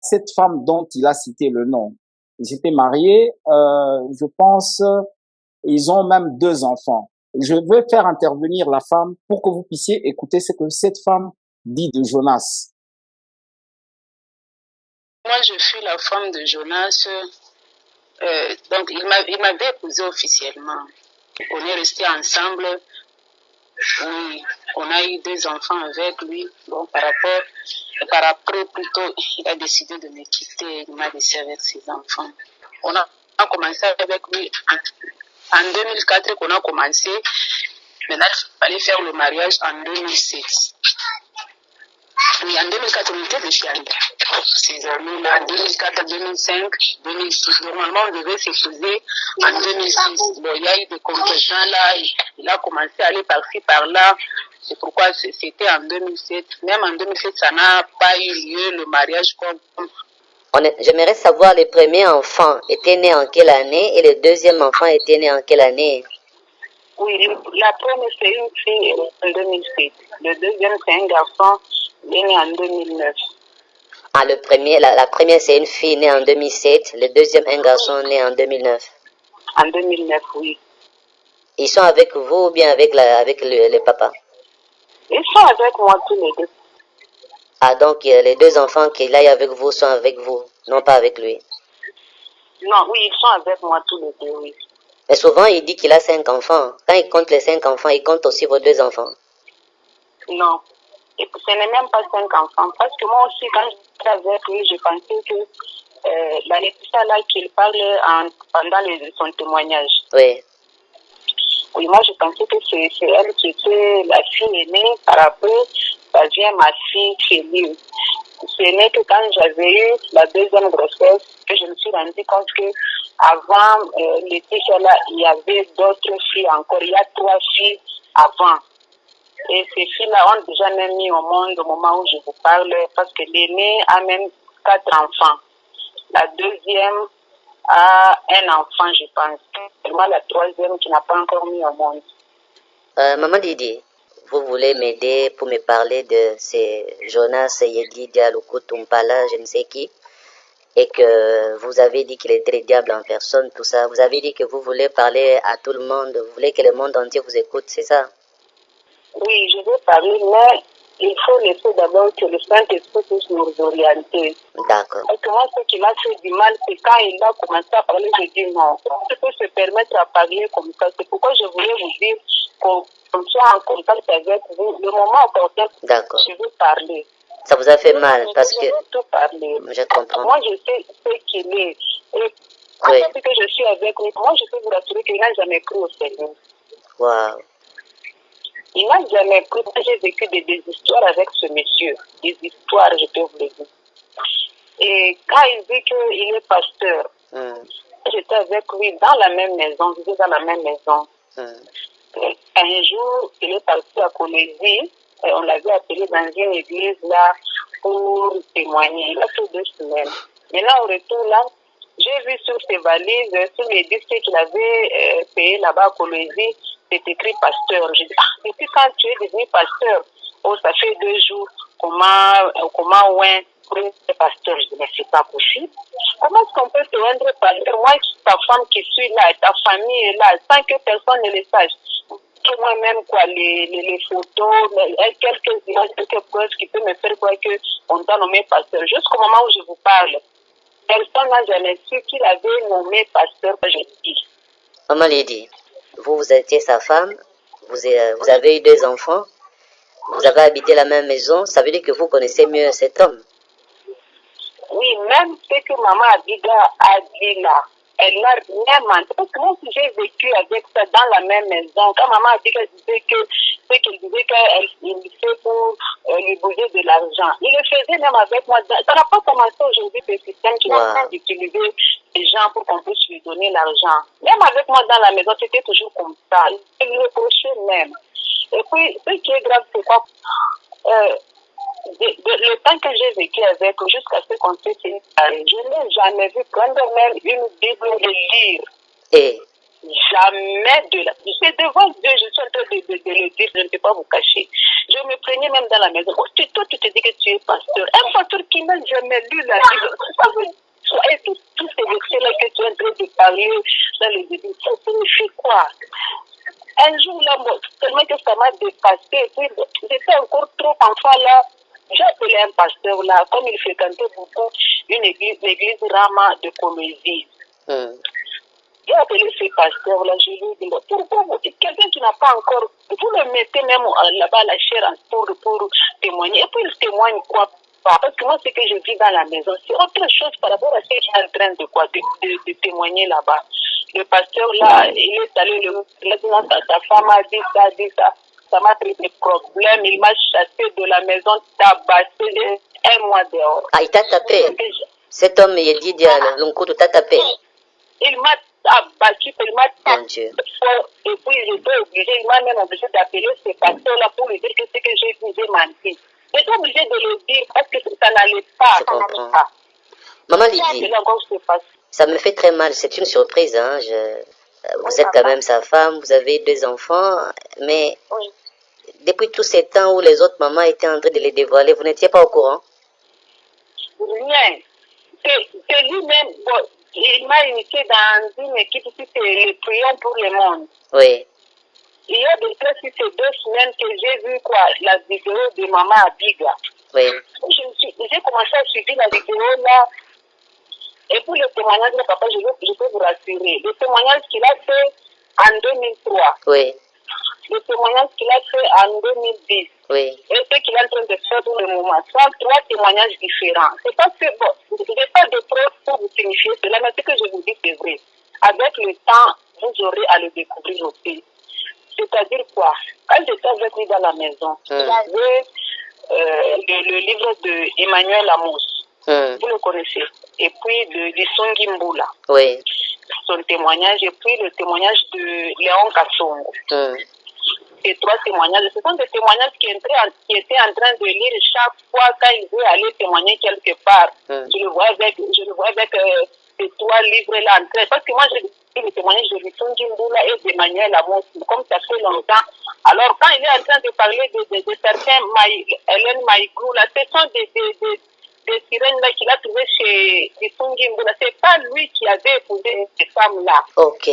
cette femme dont il a cité le nom. Ils étaient mariés, je pense, ils ont même 2 enfants. Je veux faire intervenir la femme pour que vous puissiez écouter ce que cette femme dit de Jonas. Moi, je suis la femme de Jonas. Donc, il m'avait épousé officiellement. On est restés ensemble. Oui, on a eu 2 enfants avec lui. Bon, par après, plutôt, il a décidé de me quitter. Il m'a laissé avec ses enfants. On a commencé avec lui en 2004 qu'on a commencé. Maintenant, il fallait faire le mariage en 2007. Oui, en 2004, on était de Chiander. Ces années-là, 2004, 2005, 2006. Normalement, on devait s'épouser en 2006. Bon, il y a eu des compressions là. Il a commencé à aller par-ci, par-là. C'est pourquoi c'était en 2007. Même en 2007, ça n'a pas eu lieu, le mariage comme... J'aimerais savoir, les premiers enfants étaient nés en quelle année et le deuxième enfant était né en quelle année? Oui, la première, c'est une fille en 2007. Le deuxième, c'est un garçon né en 2009. Ah, la première, c'est une fille née en 2007. Le deuxième, un garçon né en 2009. En 2009, oui. Ils sont avec vous ou bien avec le papa? Ils sont avec moi tous les deux. Ah, donc les 2 enfants qu'il a avec vous sont avec vous, non pas avec lui? Non, oui, ils sont avec moi tous les deux, oui. Mais souvent, il dit qu'il a 5 enfants. Quand il compte les 5 enfants, il compte aussi vos 2 enfants. Non. Et ce n'est même pas 5 enfants. Parce que moi aussi, quand j'étais avec lui, je pensais que la Laetitia là qu'il parle pendant son témoignage. Oui. Oui, moi je pensais que c'est elle qui était la fille aînée. Par après, ça vient ma fille Chélie. Ce n'est que quand j'avais eu la deuxième grossesse que je me suis rendu compte que avant Laetitia là, il y avait d'autres filles encore. Il y a 3 filles avant. Et ces filles-là ont déjà même mis au monde au moment où je vous parle, parce que l'aînée a même 4 enfants. La deuxième a un enfant, je pense. C'est moi la troisième qui n'a pas encore mis au monde. Maman Didi, vous voulez m'aider pour me parler de ces Jonas Yedi Dialoukou Tumpala, je ne sais qui, et que vous avez dit qu'il était le diable en personne, tout ça. Vous avez dit que vous voulez parler à tout le monde, vous voulez que le monde entier vous écoute, c'est ça? Oui, je vais parler, mais il faut laisser d'abord que le Saint-Esprit puisse nous orienter. D'accord. Parce que moi, ce qui m'a fait du mal, c'est quand il a commencé à parler, je dis non. Je peux se permettre à parler comme ça. C'est pourquoi je voulais vous dire qu'on soit en contact avec vous. Le moment opportun, je veux parler. Ça vous a fait mal parce que... Je veux tout parler. Je comprends. Moi, je sais ce qu'il est. Et depuis que je suis avec lui, moi, je peux vous rassurer qu'il n'a jamais cru au Seigneur. Waouh. Il n'a jamais cru. J'ai vécu des histoires avec ce monsieur. Des histoires, je peux vous le dire. Et quand il dit qu'il est pasteur, j'étais avec lui dans la même maison, j'étais dans la même maison. Un jour, il est parti à Colésie, on l'avait appelé dans une église là pour témoigner. Il a fait 2 semaines. Mais là, au retour là, j'ai vu sur ses valises, sur les disques qu'il avait payés là-bas à Colésie, c'est écrit pasteur. J'ai dit, depuis quand tu es devenu pasteur? Oh, ça fait 2 jours. Comment ouais, pour être pasteur? Je dis, mais c'est pas possible. Comment est-ce qu'on peut te rendre pasteur? Moi, ta femme qui suis là, ta famille est là, sans que personne ne le sache. Moi-même, quoi, les photos, quelques images, quelques preuves qui peuvent me faire croire qu'on t'a nommé pasteur. Jusqu'au moment où je vous parle, personne n'a jamais su qu'il avait nommé pasteur, je dis. Maman Lydie, vous étiez sa femme, vous avez eu 2 enfants, vous avez habité la même maison, ça veut dire que vous connaissez mieux cet homme. Oui, même ce que maman Abiga a dit là, elle n'a rien menti. Parce que moi, si j'ai vécu avec ça dans la même maison, quand maman Abiga disait que ce qu'elle disait qu'il fait pour lui bouger de l'argent, il le faisait même avec moi. Ça n'a pas commencé aujourd'hui, ce système qui est en train d'utiliser les gens pour qu'on puisse lui donner l'argent. Même avec moi dans la maison, c'était toujours comme ça. Il le reprochait même. Et puis, ce qui est grave, c'est quoi? Le temps que j'ai vécu avec jusqu'à ce qu'on s'est séparés, je n'ai jamais vu prendre même une Bible et lire. jamais de la... C'est devant Dieu, je suis en train de le dire, je ne peux pas vous cacher. Je me plaignais même dans la maison. Oh, toi, tu te dis que tu es pasteur. Un pasteur qui n'a jamais lu la Bible. Et tous ces versets-là que tu es en train de parler dans les églises, ça signifie quoi? Un jour, là, tellement que ça m'a dépassé, puis j'étais encore trop enfant, là. J'ai appelé un pasteur, là, comme il fréquentait beaucoup une église, l'église Rama de Colombie. J'ai appelé ce pasteur-là, je lui ai dit, pourquoi quelqu'un qui n'a pas encore, vous le mettez même là-bas la chair pour témoigner, et puis il témoigne quoi? Parce que moi, ce que je vis dans la maison, c'est autre chose par rapport à ce qu'il est en train de témoigner là-bas. Le pasteur, là, il est allé, sa femme a dit ça, ça m'a pris des problèmes, il m'a chassé de la maison, tabassé un mois dehors. Ah, il t'a tapé? Cet homme, il dit, Lunkutu t'a tapé? Il m'a abattu, il m'a Mon Dieu. Et puis j'étais obligé, il m'a même obligé d'appeler ce pasteur-là pour lui dire que c'est que j'ai menti. J'étais obligé de le dire parce que ça n'allait pas. Je comprends. Maman Lydie, ça me fait très mal, c'est une surprise. Hein. Vous êtes quand même sa femme, vous avez 2 enfants, mais depuis tous ces temps où les autres mamans étaient en train de les dévoiler, vous n'étiez pas au courant? Rien. C'est lui-même, bon, il m'a initié dans une équipe qui c'est les prions pour le monde. Oui. Il y a de près sur ces 2 semaines que j'ai vu la vidéo de maman Abiga. Oui. J'ai commencé à suivre la vidéo là. Et pour le témoignage de papa, je peux vous rassurer. Le témoignage qu'il a fait en 2003. Oui. Le témoignage qu'il a fait en 2010. Oui. Et ce qu'il est en train de faire pour le moment. Ce sont 3 témoignages différents. C'est pas que, bon, je n'ai pas de preuves pour vous signifier cela, mais ce que je vous dis, c'est vrai. Avec le temps, vous aurez à le découvrir aussi. C'est-à-dire quoi? Quand j'étais avec lui dans la maison, il avait le livre de Emmanuel Amos. Vous le connaissez. Et puis de Songi Mbula. Oui. Son témoignage. Et puis le témoignage de Léon Kassongo. Ces 3 témoignages, ce sont des témoignages qui étaient en train de lire chaque fois quand il veut aller témoigner quelque part. Je le vois avec ces 3 livres-là en train. Parce que moi, j'ai vu les témoignages de Songi Mbula et d'Emmanuel Amos. Comme ça fait longtemps. Alors, quand il est en train de parler de certains Hélène Maïglou, là, ce sont des sirènes là qu'il a trouvé chez Songi Mbula. C'est pas lui qui avait épousé ces femmes-là. Ok.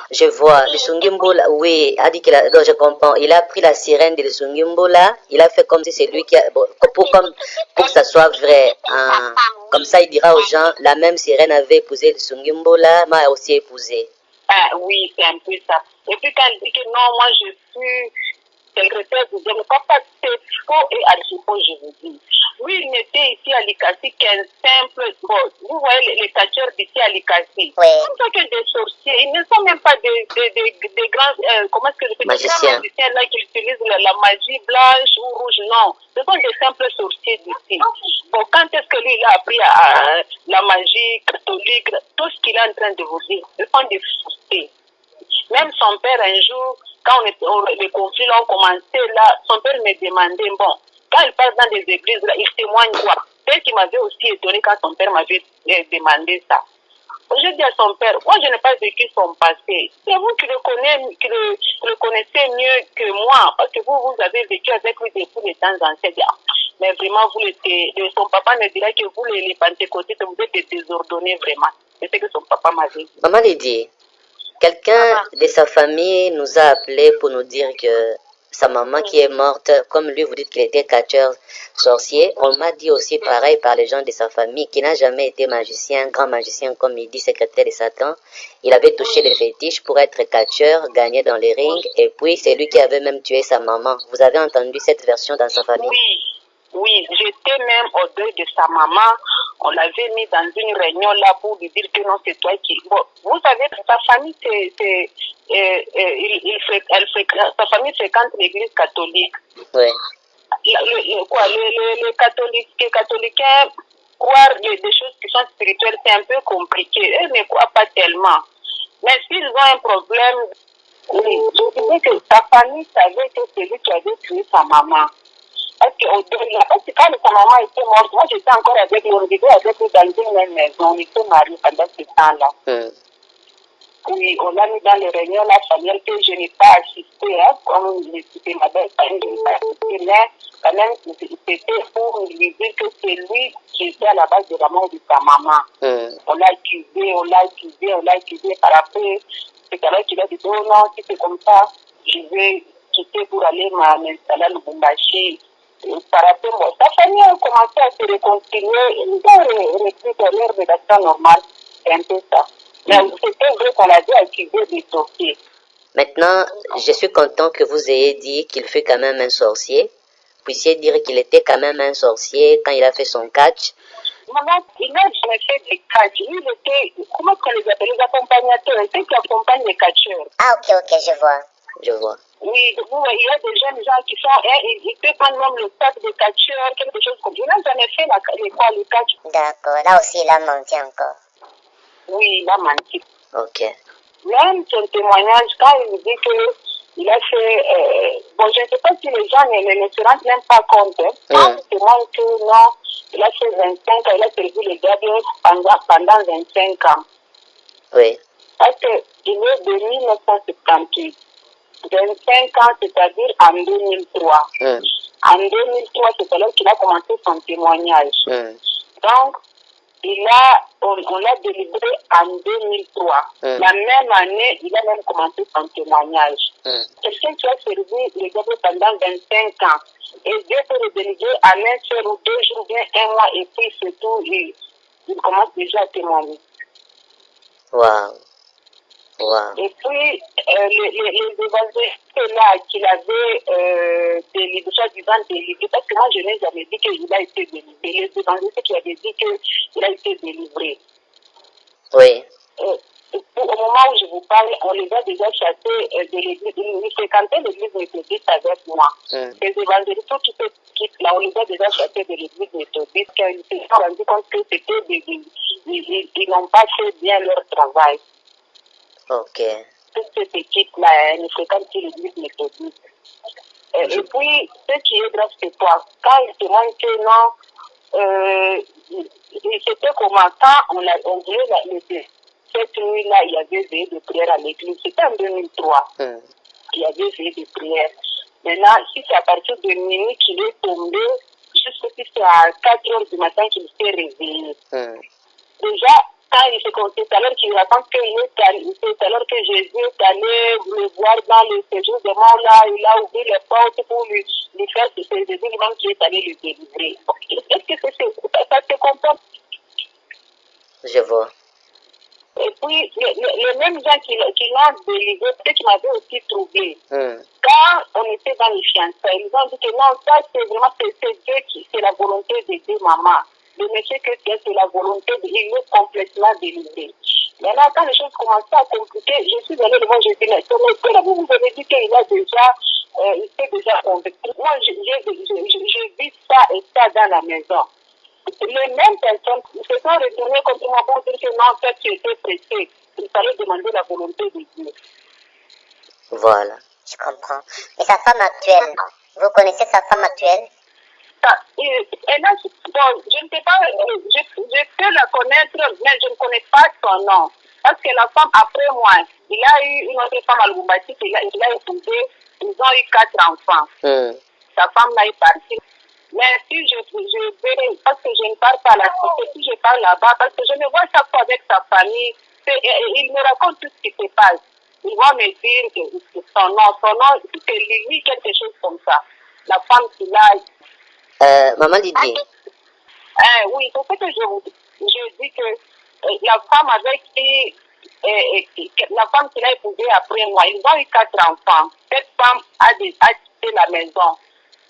Je vois. Le Sungimbola, oui, a dit donc je comprends. Il a pris la sirène de Sungimbola, il a fait comme si c'est lui qui a, bon, pour que ça soit vrai. Hein. Comme ça, il dira aux gens, la même sirène avait épousé le Sungimbola, m'a aussi épousé. Ah oui, c'est un peu ça. Et puis quand il dit que non, moi je suis secrétaire du diable, papa, c'est faux et archi-faux, je vous dis. Oui, il n'était ici à Likasi qu'un simple, bon, vous voyez les catcheurs d'ici à Likasi. Oui. Comme ça que des sorciers, ils ne sont même pas des grands, comment est-ce que je peux dire, des grands magiciens là qui utilisent la magie blanche ou rouge, non. Ce sont des simples sorciers d'ici. Bon, quand est-ce que lui, il a appris à la magie catholique, tout ce qu'il est en train de vous dire, ce sont des sorciers. Même son père, un jour, quand les conflits ont commencé, là, son père me demandait, bon, quand il passe dans des églises, là, il témoigne quoi? C'est qui m'avait aussi étonné quand son père m'avait demandé ça. Je dis à son père, moi je n'ai pas vécu son passé. C'est vous qui le connaissez mieux que moi, parce que vous avez vécu avec lui depuis les temps anciens. Mais vraiment, son papa me dirait que vous, les pentecôtistes, vous êtes des désordonnés vraiment. C'est ce que son papa m'avait dit. Maman Lydie, quelqu'un de sa famille nous a appelé pour nous dire que sa maman qui est morte, comme lui vous dites qu'il était catcheur sorcier, on m'a dit aussi pareil par les gens de sa famille qui n'a jamais été magicien, grand magicien comme il dit, secrétaire de Satan. Il avait touché les fétiches pour être catcheur, gagner dans les rings, et puis c'est lui qui avait même tué sa maman. Vous avez entendu cette version dans sa famille? Oui, j'étais même au deuil de sa maman. On l'avait mis dans une réunion là pour lui dire que non, c'est toi qui... Bon, vous savez, sa famille, sa famille fréquente l'église catholique. Oui. Les catholiques croire des choses qui sont spirituelles, c'est un peu compliqué. Eux ne croient pas tellement. Mais s'ils ont un problème, je disais que sa famille savait que c'est lui qui avait tué sa maman. Parce que quand sa maman était morte, moi j'étais encore avec lui, on vivait avec lui dans une même maison, on était mariés pendant ce temps-là. Oui, on l'a mis dans les réunions la famille que je n'ai pas assisté, hein, comme c'était ma belle famille, je n'ai pas assisté, mais quand même, c'était pour lui dire que c'est lui qui était à la base de la mort de sa maman. On l'a accusé par après. C'est alors qu'il a dit, oh non, si c'est comme ça, je vais quitter pour aller m'installer à Lubumbashi. Par après, bon, sa famille a commencé à se réconcilier, ils ont repris dans leur rédaction normale, c'est un peu ça. Mais c'était vrai qu'on a dû accuser des dossiers. Maintenant, je suis content que vous ayez dit qu'il fut quand même un sorcier. Puissiez dire qu'il était quand même un sorcier quand il a fait son catch. Maman, il n'a jamais fait des catch. Lui, il était, comment on les appelle, les accompagnateurs, ceux qui accompagnent les catcheurs. Ah, ok, je vois. Oui, il y a des jeunes gens qui sont, ils peuvent prendre même le sac de catcheurs, quelque chose comme ça. Il n'a jamais fait le catch. D'accord, là aussi il a menti encore. Oui, il a menti. Ok. Même son témoignage, quand il dit qu'il a fait, bon, je ne sais pas si les gens ne se rendent même pas compte. Quand il témoigne que non, il a fait 25 ans, il a servi le diable pendant 25 ans. Oui. Parce qu'il est de 1978. 25 ans, c'est-à-dire en 2003. En 2003, c'est alors qu'il a commencé son témoignage. Donc, on l'a délivré en 2003. La même année, il a même commencé son témoignage. Quelqu'un qui a servi le diable pendant 25 ans et Dieu peut le délivrer en un seul ou 2 jours, bien 1 mois, et puis c'est tout, il commence déjà à témoigner. Wow. Et puis, les évangélistes là qu'il avait délivré, soi-disant délivré, parce que moi je n'ai jamais dit qu'il a été délivré. Les évangélistes qui avaient dit qu'il a été délivré. Oui. Au moment où je vous parle, on les a déjà chassés de l'église. Ils fréquentaient l'église méthodiste avec moi. Les évangélistes qui quittent là, on les a déjà chassés de l'église méthodiste, car ils se sont rendus compte que c'était ils n'ont pas fait bien leur travail. Ok. Toute cette équipe-là, elle ne fréquente que l'église méthodiste. Et puis, ce qui est grave, c'est quoi? Quand ils te montrent que non, c'était comment? Quand on voulait cette nuit-là, il y avait veillé de prière à l'église. C'était en 2003. Il y avait veillé de prière. Maintenant, si c'est à partir de minuit qu'il est tombé, jusqu'à si c'est à 4 heures du matin qu'il s'est réveillé. Déjà, quand il se confie, alors qu'il raconte c'est alors que Jésus est allé le voir dans le séjour de mort là, il a ouvert les portes pour lui faire ce Jésus lui-même qui est allé le délivrer. Est-ce que ça se comprend? Je vois. Et puis, les mêmes gens qui l'ont délivré, ceux qui m'avaient aussi troublé. Quand on était dans les fiançailles, ils ont dit que non, ça c'est vraiment, c'est Dieu c'est la volonté de Dieu, maman. Le monsieur que c'est la volonté de il est complètement délivré. Maintenant, quand les choses commençaient à compliquer, je suis allée le voir, je dis, mais vous avez dit qu'il a déjà, il s'est déjà convaincu. Moi, je vis ça et ça dans la maison. Les mêmes personnes se sont retournées contre moi pour dire que non, ça tu étais pressé. Il fallait demander la volonté de Dieu. Voilà, je comprends. Et sa femme actuelle, vous connaissez sa femme actuelle? Bon, je ne sais pas, je peux la connaître, mais je ne connais pas son nom. Parce que la femme, après moi, il a eu une autre femme à Lubumbashi, il a épousé, ils ont eu 4 enfants. Sa femme là est partie. Mais si je vais, parce que je ne parle pas la cité, si je parle là-bas, parce que je me vois chaque fois avec sa famille, il me raconte tout ce qui se passe. Ils vont me dire que son nom, c'est lui, quelque chose comme ça. La femme qui l'a... Maman Lydie. Oui, c'est ce que je dis que la femme avec qui, la femme qui l'a épousée après moi, ils ont eu 4 enfants. Cette femme a quitté la maison.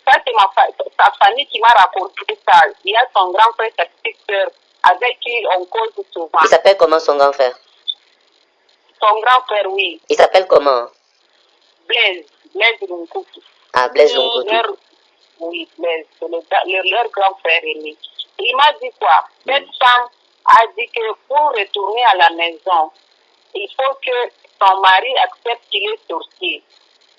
Ça, c'est sa famille qui m'a raconté ça. Il y a son grand frère, sa petite soeur, avec qui on cause souvent. Il s'appelle comment son grand frère? Son grand frère, oui. Il s'appelle comment? Blaise Lunkutu. Ah, Blaise Lunkutu. Oui, Blaise, c'est leur grand frère aîné. Il m'a dit quoi? Cette femme a dit que pour retourner à la maison, il faut que son mari accepte qu'il est sorcier.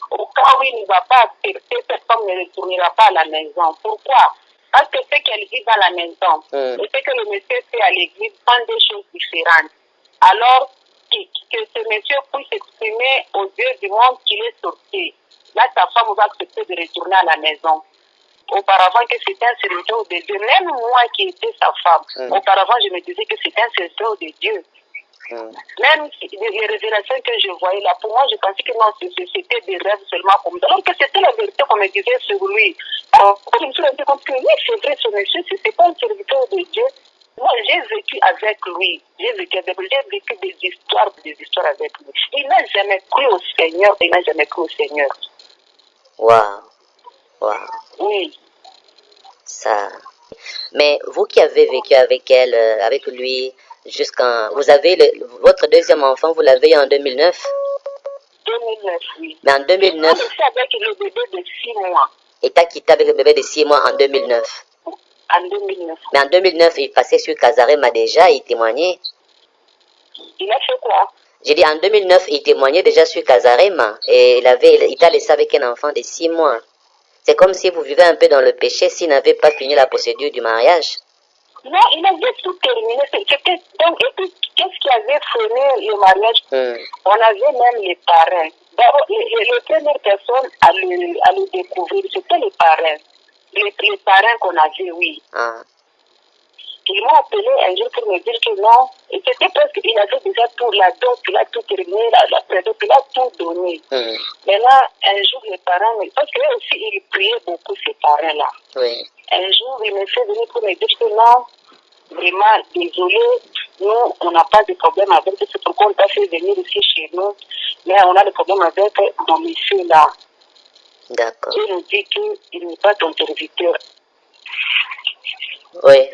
Au cas où il ne va pas accepter, cette femme ne retournera pas à la maison. Pourquoi? Parce que ce qu'elle dit dans la maison et ce que le monsieur fait à l'église sont des choses différentes. Alors, que ce monsieur puisse exprimer aux yeux du monde qu'il est sorti. Là, sa femme va accepter de retourner à la maison. Auparavant que c'était un serviteur de Dieu, même moi qui étais sa femme, auparavant je me disais que c'était un serviteur de Dieu. Même les révélations que je voyais là, pour moi je pensais que non, c'était des rêves seulement comme ça. Alors que c'était la vérité qu'on me disait sur lui. Alors, je me suis rendu compte que oui, c'est vrai, ce monsieur, c'est pas un serviteur de Dieu. Moi, j'ai vécu avec lui. J'ai vécu des histoires avec lui. Il n'a jamais cru au Seigneur. Il n'a jamais cru au Seigneur. Waouh. Oui. Ça. Mais vous qui avez vécu avec elle, avec lui, vous avez votre deuxième enfant, vous l'avez eu en 2009? 2009, oui. Mais en 2009. C'est avec le bébé de 6 mois. Et t'as quitté avec le bébé de 6 mois en 2009? En 2009. Mais en 2009, il passait sur Casarema déjà, il témoignait. Il a fait quoi? J'ai dit en 2009, il témoignait déjà sur Casarema. Et il t'a laissé avec un enfant de 6 mois. C'est comme si vous vivez un peu dans le péché s'il n'avait pas fini la procédure du mariage. Non, il avait tout terminé. Donc, et puis, qu'est-ce qui avait freiné le mariage? On avait même les parrains. D'abord, les premières personnes à le découvrir, c'était les parrains. Les parrains qu'on avait, oui. Ils m'ont appelé un jour pour me dire que non, et c'était parce qu'il avait déjà tout, la dot, il a tout terminé, la prédot, il a tout donné. Maintenant, un jour, les parents, parce que eux aussi, ils priaient beaucoup, ces parents-là. Oui. Un jour, il me fait venir pour me dire que non, vraiment, désolé, nous, on n'a pas de problème avec, c'est pourquoi on t'a fait venir ici chez nous, mais on a des problèmes avec mon monsieur là. D'accord. Dieu nous dit qu'il n'est pas ton serviteur. Oui.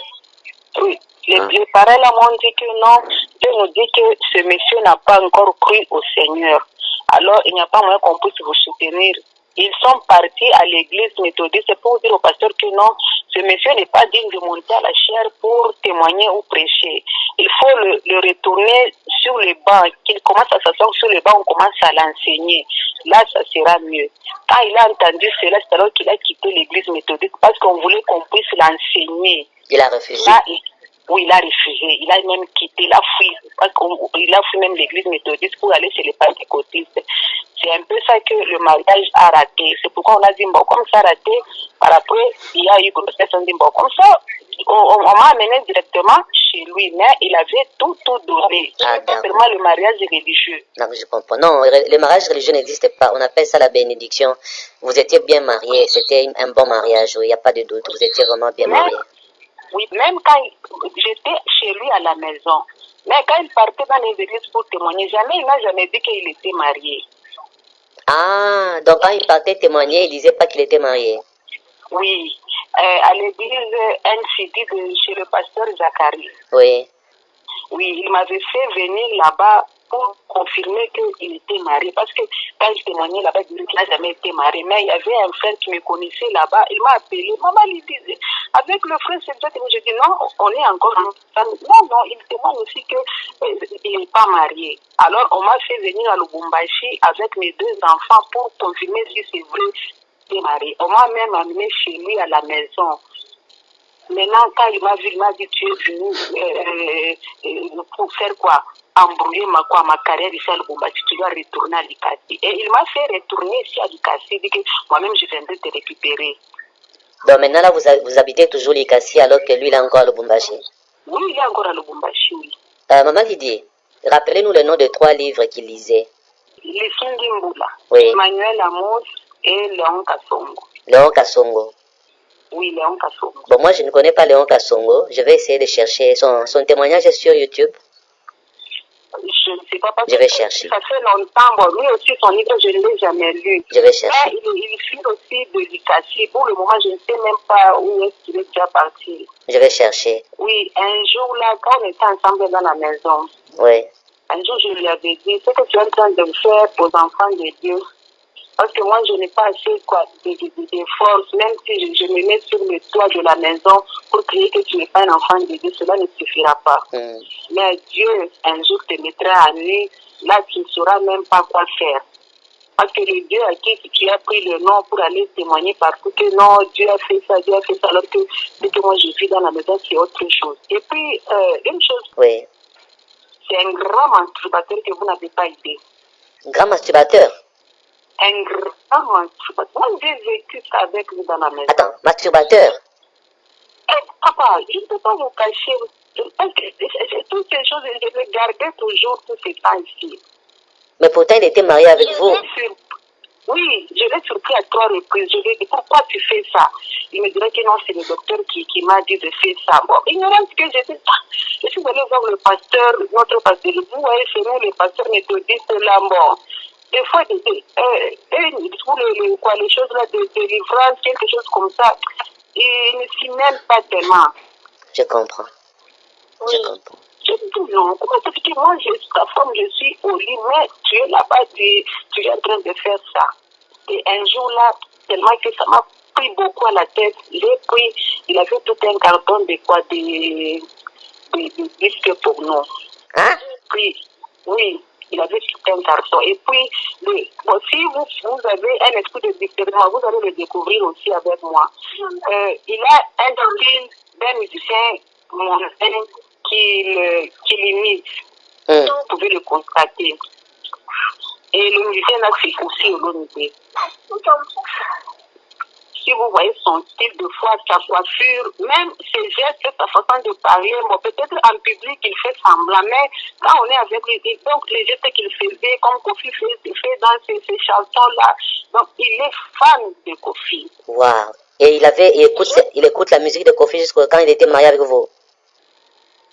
Oui, les parents là m'ont dit que non, Dieu nous dit que ce monsieur n'a pas encore cru au Seigneur. Alors, il n'y a pas moyen qu'on puisse vous soutenir. Ils sont partis à l'église méthodiste pour dire au pasteur que non, ce monsieur n'est pas digne de monter à la chaire pour témoigner ou prêcher. Il faut le retourner sur le banc, qu'il commence à s'asseoir sur le banc, on commence à l'enseigner. Là, ça sera mieux. Quand il a entendu cela, c'est alors qu'il a quitté l'église méthodiste parce qu'on voulait qu'on puisse l'enseigner. Il a refusé. Là, oui, il a refusé. Il a même quitté, il a fui. Parce qu'il a fui même l'église méthodiste pour aller chez les pentecôtistes. C'est un peu ça que le mariage a raté. C'est pourquoi on a dit, bon, comme ça a raté, par après, il y a eu grossesse, on dit, bon, comme ça, on m'a amené directement chez lui, mais il avait tout donné. Pas seulement le mariage religieux. Non, je comprends. Non, le mariage religieux n'existe pas. On appelle ça la bénédiction. Vous étiez bien mariés. C'était un bon mariage, il n'y a pas de doute. Vous étiez vraiment bien mariés. Oui, même quand j'étais chez lui à la maison, mais quand il partait dans les églises pour témoigner, il n'a jamais dit qu'il était marié. Ah, donc quand il partait témoigner, il disait pas qu'il était marié. Oui, à l'église NCD chez le pasteur Zacharie. Oui. Oui, il m'avait fait venir là-bas pour confirmer qu'il était marié. Parce que quand il témoignait là-bas, il disait qu'il n'a jamais été marié. Mais il y avait un frère qui me connaissait là-bas. Il m'a appelé. Maman lui disait, avec le frère, c'est ça. Je dis, non, on est encore ensemble. Non, il témoigne aussi qu'il n'est pas marié. Alors, on m'a fait venir à Lubumbashi avec mes 2 enfants pour confirmer si c'est vrai qu'il est marié. On m'a même amené chez lui à la maison. Maintenant, quand il m'a vu, il m'a dit, tu es venu pour faire quoi? Embrouiller ma carrière ici à Lubumbashi, tu dois retourner à Likasi. Et il m'a fait retourner ici à Likasi, il dit que moi-même je viendrai te récupérer. Donc maintenant là, vous habitez toujours Likasi alors que lui il est encore à Lubumbashi? Oui, il est encore à Lubumbashi, oui. Maman Lydie, rappelez-nous le nom de 3 livres qu'il lisait. Lissungi Mbula, oui. Emmanuel Amos et Léon Kassongo. Léon Kassongo. Oui, Léon Kassongo. Bon, moi je ne connais pas Léon Kassongo. Je vais essayer de chercher son témoignage sur YouTube. Je ne sais pas, parce je vais chercher. Ça fait longtemps. Bon, lui aussi, son livre, je ne l'ai jamais lu. Je vais chercher. Mais il fuit aussi de Likasi. Pour le moment, je ne sais même pas où est-ce qu'il est déjà parti. Je vais chercher. Oui, un jour là, quand on était ensemble dans la maison, oui. Un jour, je lui avais dit, ce que tu es en train de faire aux enfants de Dieu, parce que moi, je n'ai pas assez de force, même si je me mets sur le toit de la maison pour crier que tu n'es pas un enfant de Dieu, cela ne suffira pas. Mais Dieu, un jour, te mettra à nu, là, tu ne sauras même pas quoi faire. Parce que le Dieu à qui tu as pris le nom pour aller témoigner partout que non, Dieu a fait ça, alors que ce que moi je vis dans la maison, c'est autre chose. Et puis, une chose, oui. C'est un grand masturbateur que vous n'avez pas idée. Grand masturbateur? Un grand masturbateur. Moi, j'ai vécu ça avec lui dans la maison. Attends, masturbateur? Papa, je ne peux pas vous cacher. Toutes ces choses, je les gardais toujours tous ces temps ici. Mais pourtant, il était marié avec vous. Oui, je l'ai surpris à 3 reprises. Je lui ai dit, pourquoi tu fais ça? Il me dirait que non, c'est le docteur qui m'a dit de faire ça. Bon, ignorant que j'étais, je suis allée voir le pasteur, notre pasteur. Vous voyez, chez nous, le pasteur méthodiste, là, bon. Des fois, pour les choses là de délivrance, quelque chose comme ça, il ne s'y mêle pas tellement. Je comprends. Oui. Je comprends. Je dis non, comment ça fait que moi, ta femme, je suis au lit, mais tu es là-bas, tu es en train de faire ça. Et un jour là, tellement que ça m'a pris beaucoup à la tête, j'ai pris, il avait tout un carton de quoi, des disques pour nous. Hein? Puis, oui, il avait tout un carton. Et puis, bon, si vous avez un esprit de discernement, vous allez le découvrir aussi avec moi. Il a un style d'un musicien mondain qui l'imite. Vous pouvez le constater. Et le musicien là, c'est aussi l'unité. Si vous voyez son style de foi, sa coiffure, même ses gestes, sa façon de parler, bon, peut-être en public il fait semblant, mais quand on est avec lui, donc les gestes qu'il faisait, comme Kofi fait dans ces chansons-là, donc il est fan de Kofi. Waouh! Et il écoute la musique de Kofi jusqu'à quand il était marié avec vous?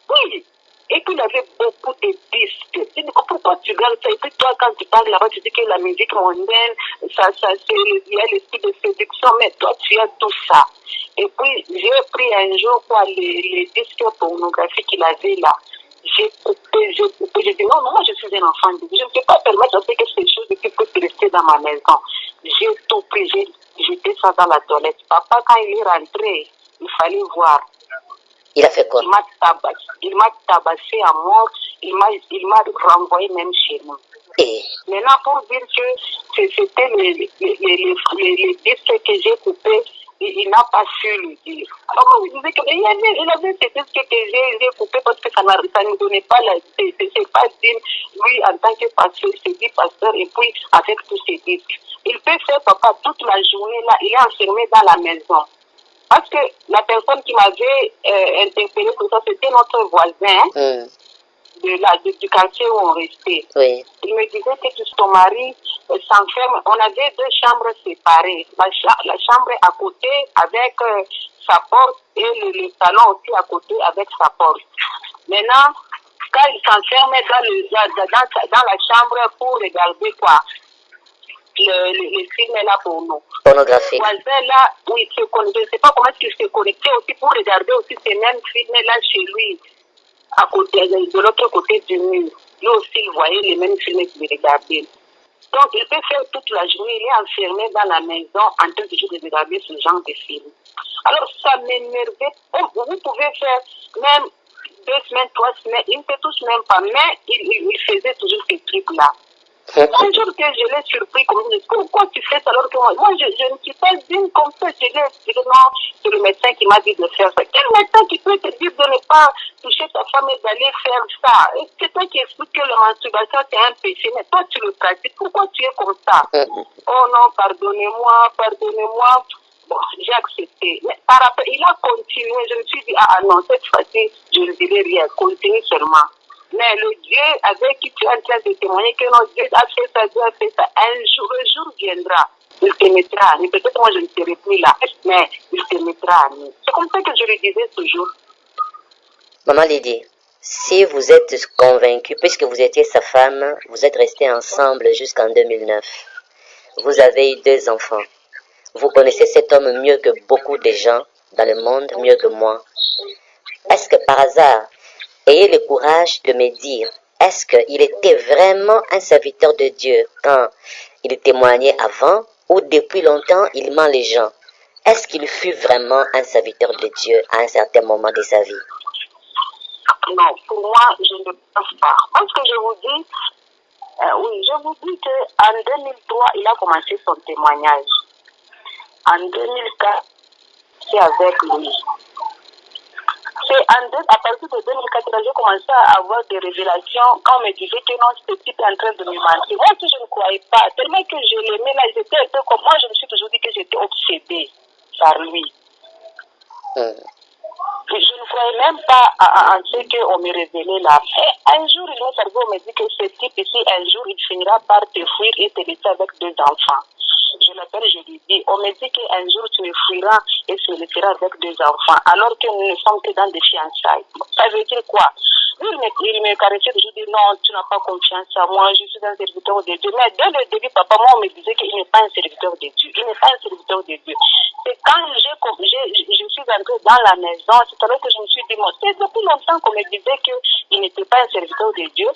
Oui. Et puis il avait beaucoup de disques. Il dit, pourquoi tu gardes ça? Et puis toi, quand tu parles là-bas, tu dis que la musique mondaine, il y a l'esprit de séduction, mais toi, tu as tout ça. Et puis, j'ai pris un jour les disques pornographiques qu'il avait là. J'ai coupé. J'ai dit, non, moi, je suis un enfant. Je ne peux pas permettre à ce que ces choses puissent rester dans ma maison. J'ai tout pris, j'ai jeté ça dans la toilette. Papa, quand il est rentré, il fallait voir. Il a fait quoi? Il m'a tabassé à mort, il m'a renvoyé même chez moi. Et... Maintenant, pour dire que c'était les disques que j'ai coupés, il n'a pas su le dire. Alors, il disait qu'il avait ces disques que j'ai coupés parce que ça ne donnait pas c'est pas digne, lui, en tant que pasteur, c'est dit pasteur, et puis avec tous ces disques. Il peut faire papa toute la journée là, il est enfermé dans la maison. Parce que la personne qui m'avait interpellé pour ça, c'était notre voisin du quartier où on restait. Oui. Il me disait que son mari s'enferme. On avait 2 chambres séparées. La chambre à côté avec sa porte et le salon aussi à côté avec sa porte. Maintenant, quand il s'enfermait dans la chambre pour regarder quoi, le film est là pour nous. Pornographique. Le voisin là, oui, je ne sais pas comment il s'est connecté aussi pour regarder aussi ces mêmes films là chez lui, à côté, de l'autre côté du mur. Lui aussi, il voyait les mêmes films qu'il regardait. Donc, il peut faire toute la journée, il est enfermé dans la maison en train de regarder ce genre de film. Alors, ça m'énervait. Vous pouvez faire même 2 semaines, 3 semaines, il ne se touche même pas, mais il faisait toujours ces trucs-là. Un jour que je l'ai surpris, comme il me dit, pourquoi tu fais ça alors que moi je ne suis pas digne comme ça. Je l'ai dit, non, c'est le médecin qui m'a dit de faire ça. Quel médecin qui peut te dire de ne pas toucher ta femme et d'aller faire ça? C'est toi qui expliques que la masturbation c'est un péché, mais toi tu le pratiques. Pourquoi tu es comme ça? Oh non, pardonnez-moi. Bon, j'ai accepté. Mais par après, il a continué. Je me suis dit, ah non, cette fois-ci, je ne dirai rien. Continue seulement. Mais le Dieu avec qui tu es en train de témoigner que non, Dieu a fait ça, Dieu a fait ça. Un jour, le jour viendra. Il te mettra. Peut-être moi, je ne serai plus là. Mais il te mettra. C'est comme ça que je le disais toujours. Maman Lydie, si vous êtes convaincue, puisque vous étiez sa femme, vous êtes restés ensemble jusqu'en 2009. Vous avez eu 2 enfants. Vous connaissez cet homme mieux que beaucoup de gens dans le monde, mieux que moi. Est-ce que par hasard, ayez le courage de me dire, est-ce qu'il était vraiment un serviteur de Dieu quand il témoignait avant ou depuis longtemps il ment les gens? Est-ce qu'il fut vraiment un serviteur de Dieu à un certain moment de sa vie? Non, pour moi, je ne pense pas. Parce que je vous dis, qu'en 2003, il a commencé son témoignage. En 2004, c'est avec lui. à partir de 2004, j'ai commencé à avoir des révélations quand on me disait que non, ce type est en train de me mentir. Moi aussi, je ne croyais pas. Tellement que je l'aimais là, j'étais un peu comme moi, je me suis toujours dit que j'étais obsédée par lui. Je ne croyais même pas en ce qu'on me révélait là. Et un jour, il m'est arrivé, on me dit que ce type ici, un jour, il finira par te fuir et te laisser avec 2 enfants. Je l'appelle, je lui dis, on me dit qu'un jour tu me fuiras et tu me laisseras avec 2 enfants, alors que nous ne sommes que dans des fiançailles. Ça veut dire quoi? Lui, il me caressait, je lui dis, non, tu n'as pas confiance en moi, je suis un serviteur de Dieu. Mais dès le début, papa, moi, on me disait qu'il n'est pas un serviteur de Dieu. Il n'est pas un serviteur de Dieu. C'est quand je suis entrée dans la maison, c'est alors que je me suis dit, moi, c'est depuis longtemps qu'on me disait qu'il n'était pas un serviteur de Dieu.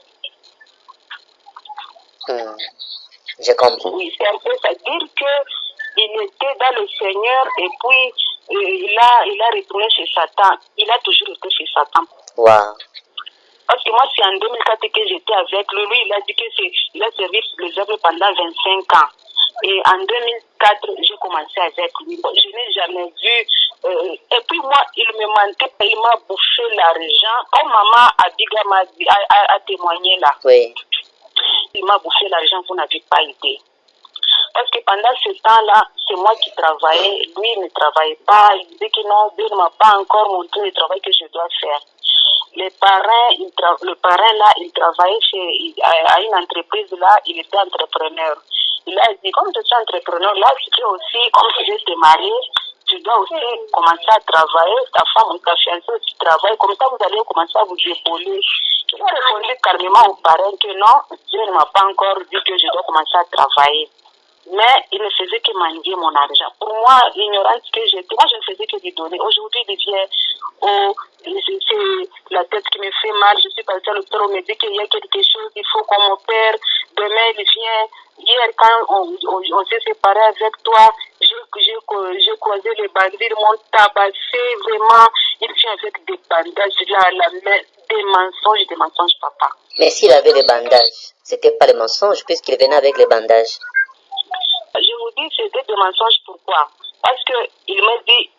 Je comprends. Oui, c'est un peu ça. Dire qu'il était dans le Seigneur et puis il a retourné chez Satan. Il a toujours été chez Satan. Wow. Parce que moi, c'est en 2004 que j'étais avec lui. Lui, il a dit qu'il a servi les œuvres pendant 25 ans. Et en 2004, j'ai commencé avec lui. Bon, je n'ai jamais vu. Et puis moi, il me mentait, il m'a bouffé l'argent. Comme maman Abiga a témoigné là. Oui. Il m'a bouffé l'argent, vous n'avez pas idée. Parce que pendant ce temps-là, c'est moi qui travaillais, lui il ne travaillait pas, il disait que non, Dieu ne m'a pas encore montré le travail que je dois faire. Le parrain là, il travaillait à une entreprise là, il était entrepreneur. Il a dit, comme je suis entrepreneur, là, tu aussi, comme je vais te marier, tu dois aussi commencer à travailler, ta femme, ta fiancée aussi travaille, comme ça vous allez commencer à vous épauler. Il a répondu carrément au parrain que non, Dieu ne m'a pas encore dit que je dois commencer à travailler. Mais il ne faisait que mendier mon argent. Pour moi, ignorante que j'étais, moi je ne faisais que lui donner. Aujourd'hui, il vient, c'est la tête qui me fait mal, je suis partie à l'hôpital, on me dit qu'il y a quelque chose, il faut qu'on m'opère. Demain, il vient. Hier, quand on s'est séparé avec toi, j'ai croisé les bandits, ils m'ont tabassé, vraiment. Il vient avec des bandages là à la main, des mensonges, papa. Mais s'il avait des bandages, c'était pas les mensonges puisqu'il venait avec les bandages. Je vous dis, c'était des mensonges. Pourquoi? Parce que il m'a dit,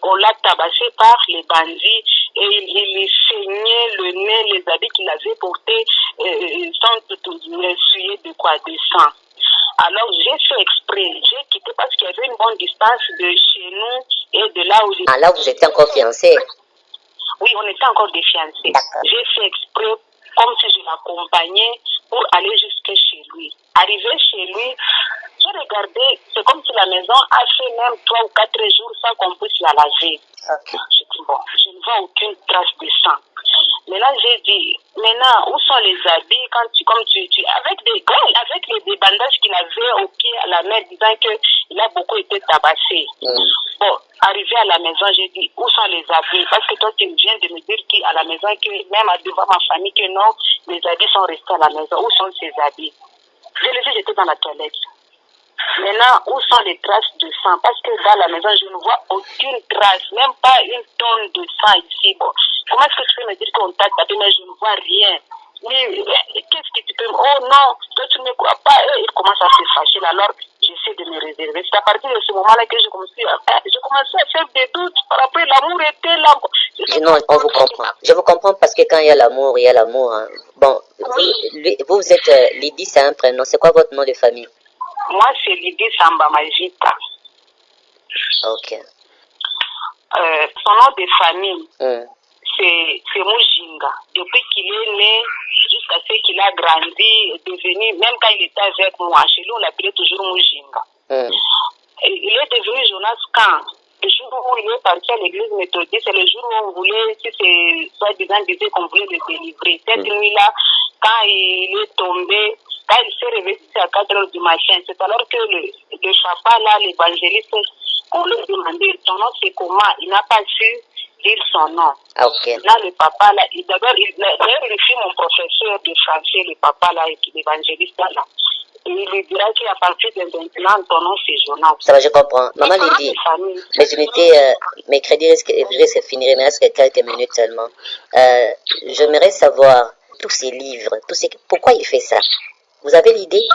on l'a tabassé par les bandits et il saignait le nez, les habits qu'il avait portés sans essuyer de quoi, de sang. Alors j'ai fait exprès, j'ai quitté parce qu'il y avait une bonne distance de chez nous et de là où Ah, là vous étiez encore fiancés? Oui, on était encore des fiancés. J'ai fait exprès comme si je l'accompagnais pour aller jusque chez lui. Arrivé chez lui, j'ai regardé, c'est comme si la maison a fait même 3 ou 4 jours sans qu'on puisse la laver. Okay. Je dis, bon, je ne vois aucune trace de sang. Mais là, j'ai dit, maintenant, où sont les habits avec les bandages qu'il avait au pied, à la main, disant qu'il a beaucoup été tabassé. Bon, arrivé à la maison, j'ai dit, où sont les habits? Parce que toi, tu viens de me dire qu'à la maison, que même devant ma famille, que non, les habits sont restés à la maison. Où sont ces habits? Je l'ai dit, j'étais dans la toilette. Maintenant, où sont les traces de sang? Parce que dans la maison, je ne vois aucune trace, même pas une tonne de sang ici. Bon, comment est-ce que tu peux me dire qu'on t'a tapé, mais je ne vois rien? Mais qu'est-ce que tu peux me... Oh non, toi tu ne me crois pas. Il commence à se fâcher, alors j'essaie de me réserver. C'est à partir de ce moment-là que je commençais à faire des doutes. Après, l'amour était là. Non, on vous comprend. Je vous comprends parce que quand il y a l'amour, il y a l'amour. Hein. Bon, vous êtes Lydie, c'est un prénom. C'est quoi votre nom de famille? Moi, c'est Lydie Samba Majita. Ok. Son nom de famille, c'est Mujinga. Depuis qu'il est né, jusqu'à ce qu'il a grandi, devenu, même quand il était avec moi, chez lui, on l'appelait toujours Mujinga. Il est devenu Jonas quand le jour où il est parti à l'église méthodiste, c'est le jour où on voulait, si c'est soi-disant disait qu'on voulait le délivrer. Cette nuit-là, quand il est tombé, quand il s'est réveillé à 4 heures du matin, c'est alors que le papa, là, l'évangéliste, on lui demandait son nom, c'est comment? Il n'a pas su dire son nom. Okay. Là, le papa, là, d'ailleurs, il fut mon professeur de français, le papa, là, et l'évangéliste, là. Et il lui dira qu'à partir de maintenant, ton nom, c'est Jonas. Ça va, je comprends. Maman Lydie, mes crédits risquent de finir, il me reste quelques minutes seulement. J'aimerais savoir tous ces livres, pourquoi il fait ça? Vous avez l'idée?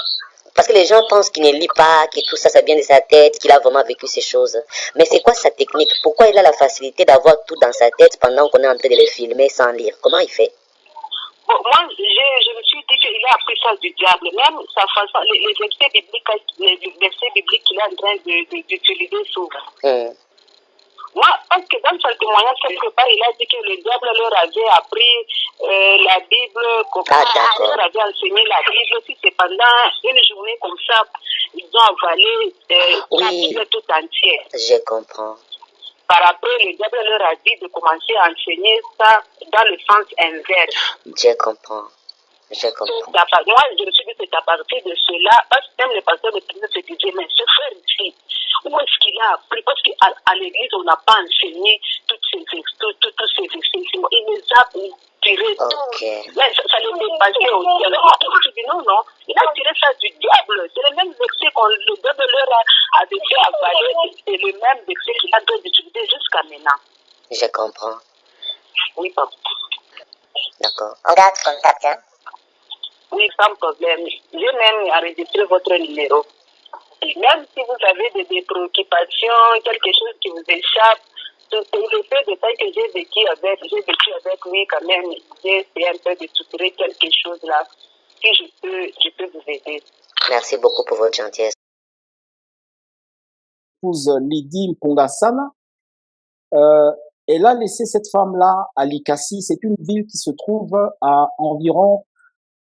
Parce que les gens pensent qu'il ne lit pas, que tout ça, ça vient de sa tête, qu'il a vraiment vécu ces choses. Mais c'est quoi sa technique? Pourquoi il a la facilité d'avoir tout dans sa tête pendant qu'on est en train de le filmer sans lire? Comment il fait? Bon, moi, je me suis dit qu'il a appris ça du diable. Même sa façon, les versets bibliques qu'il est en train d'utiliser souvent. Moi, parce que dans son témoignage, quelque part, il a dit que le diable leur avait appris la Bible, leur avait enseigné la Bible. Si c'est pendant une journée comme ça, ils ont avalé la Bible tout entière. Je comprends. Par après, le diable leur a dit de commencer à enseigner ça dans le sens inverse. Je comprends. Je comprends. Moi, je me suis dit que c'est à partir de cela, parce que même le pasteur de l'église se disait, mais ce frère ici, où est-ce qu'il a appris? Parce qu'à l'église, on n'a pas enseigné tous ces versets. Il les a tirés tout. Mais ça les dépassait aussi. Alors, je dis non, il a tiré ça du diable. C'est le même verset qu'on le diable leur avait fait avaler. C'est le même verset qu'il a dû utiliser jusqu'à maintenant. Je comprends. Oui, papa. D'accord. On garde contact, hein? Oui, sans problème. J'ai même enregistré votre numéro. Et même si vous avez des préoccupations, quelque chose qui vous échappe, c'est le fait de ça que j'ai vécu avec lui quand même. J'ai essayé un peu de soutirer quelque chose là. Si je peux vous aider. Merci beaucoup pour votre gentillesse. Épouse Lydie Mpongasana, elle a laissé cette femme-là à Likasi. C'est une ville qui se trouve à environ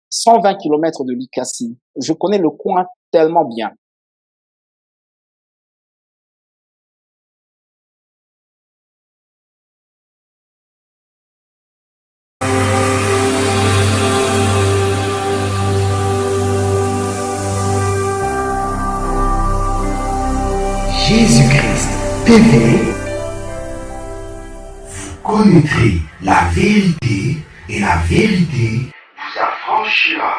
120 km de Likasi. Je connais le coin tellement bien. Jésus-Christ TV, vous connaîtrez la vérité et la vérité vous affranchira.